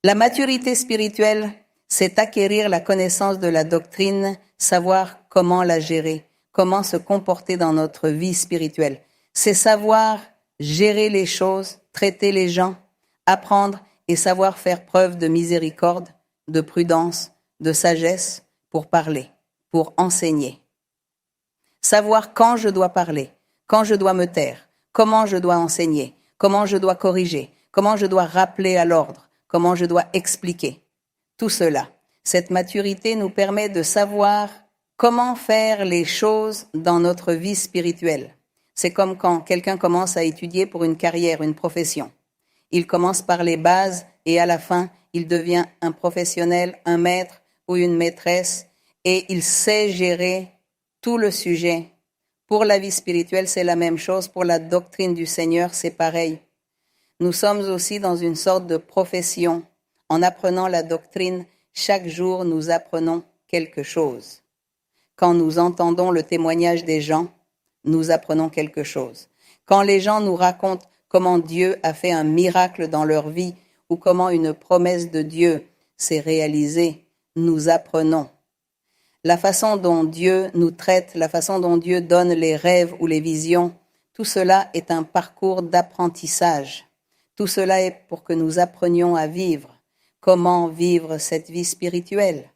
La maturité spirituelle, c'est acquérir la connaissance de la doctrine, savoir comment la gérer, comment se comporter dans notre vie spirituelle. C'est savoir gérer les choses, traiter les gens, apprendre et savoir faire preuve de miséricorde, de prudence, de sagesse pour parler, pour enseigner. Savoir quand je dois parler, quand je dois me taire, comment je dois enseigner, comment je dois corriger, comment je dois rappeler à l'ordre, comment je dois expliquer. Tout cela, cette maturité nous permet de savoir comment faire les choses dans notre vie spirituelle. C'est comme quand quelqu'un commence à étudier pour une carrière, une profession. Il commence par les bases et à la fin, il devient un professionnel, un maître ou une maîtresse et il sait gérer tout le sujet. Pour la vie spirituelle, c'est la même chose. Pour la doctrine du Seigneur, c'est pareil. Nous sommes aussi dans une sorte de profession. En apprenant la doctrine, chaque jour, nous apprenons quelque chose. Quand nous entendons le témoignage des gens, nous apprenons quelque chose. Quand les gens nous racontent comment Dieu a fait un miracle dans leur vie ou comment une promesse de Dieu s'est réalisée, nous apprenons. La façon dont Dieu nous traite, la façon dont Dieu donne les rêves ou les visions, tout cela est un parcours d'apprentissage. Tout cela est pour que nous apprenions à vivre. Comment vivre cette vie spirituelle?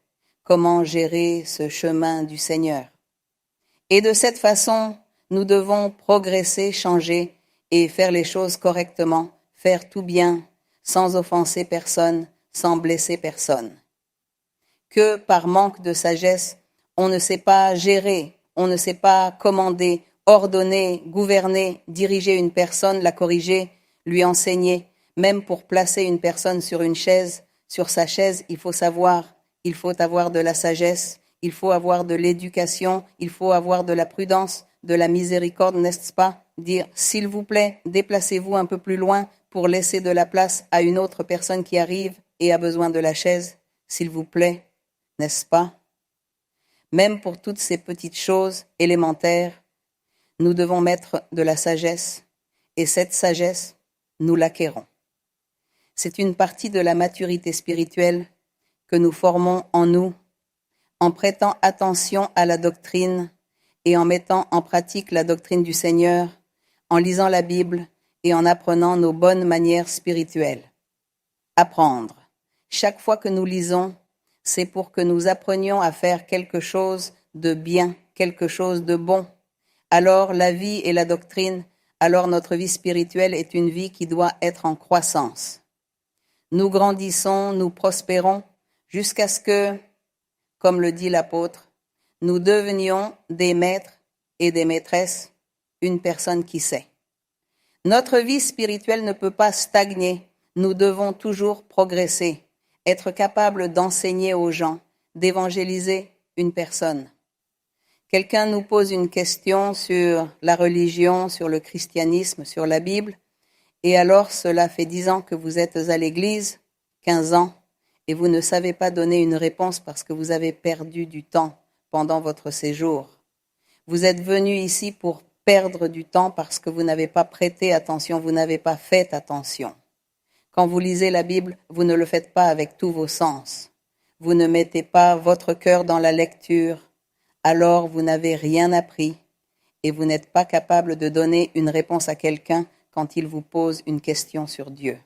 Comment gérer ce chemin du Seigneur? Et de cette façon, nous devons progresser, changer et faire les choses correctement, faire tout bien, sans offenser personne, sans blesser personne. Que par manque de sagesse, on ne sait pas gérer, on ne sait pas commander, ordonner, gouverner, diriger une personne, la corriger, lui enseigner. Même pour placer une personne sur une chaise, sur sa chaise, il faut savoir, il faut avoir de la sagesse, il faut avoir de l'éducation, il faut avoir de la prudence, de la miséricorde, n'est-ce pas? Dire, s'il vous plaît, déplacez-vous un peu plus loin pour laisser de la place à une autre personne qui arrive et a besoin de la chaise, s'il vous plaît, n'est-ce pas? Même pour toutes ces petites choses élémentaires, nous devons mettre de la sagesse et cette sagesse, nous l'acquérons. C'est une partie de la maturité spirituelle que nous formons en nous en prêtant attention à la doctrine et en mettant en pratique la doctrine du Seigneur, en lisant la Bible et en apprenant nos bonnes manières spirituelles. Apprendre. Chaque fois que nous lisons, c'est pour que nous apprenions à faire quelque chose de bien, quelque chose de bon. Alors la vie et la doctrine, alors notre vie spirituelle est une vie qui doit être en croissance. Nous grandissons, nous prospérons, jusqu'à ce que, comme le dit l'apôtre, nous devenions des maîtres et des maîtresses, une personne qui sait. Notre vie spirituelle ne peut pas stagner, nous devons toujours progresser, être capables d'enseigner aux gens, d'évangéliser une personne. Quelqu'un nous pose une question sur la religion, sur le christianisme, sur la Bible, et alors cela fait 10 ans que vous êtes à l'église, 15 ans, et vous ne savez pas donner une réponse parce que vous avez perdu du temps pendant votre séjour. Vous êtes venu ici pour perdre du temps parce que vous n'avez pas prêté attention, vous n'avez pas fait attention. Quand vous lisez la Bible, vous ne le faites pas avec tous vos sens. Vous ne mettez pas votre cœur dans la lecture, alors vous n'avez rien appris et vous n'êtes pas capable de donner une réponse à quelqu'un quand il vous pose une question sur Dieu.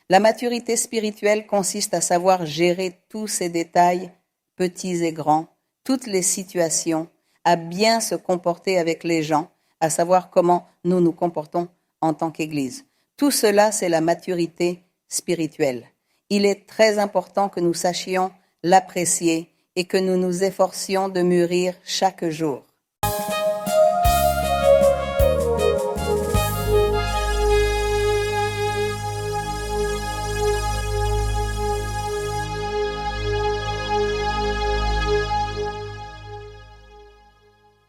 La maturité spirituelle consiste à savoir gérer tous ces détails, petits et grands, toutes les situations, à bien se comporter avec les gens, à savoir comment nous nous comportons en tant qu'Église. Tout cela, c'est la maturité spirituelle. Il est très important que nous sachions l'apprécier et que nous nous efforcions de mûrir chaque jour.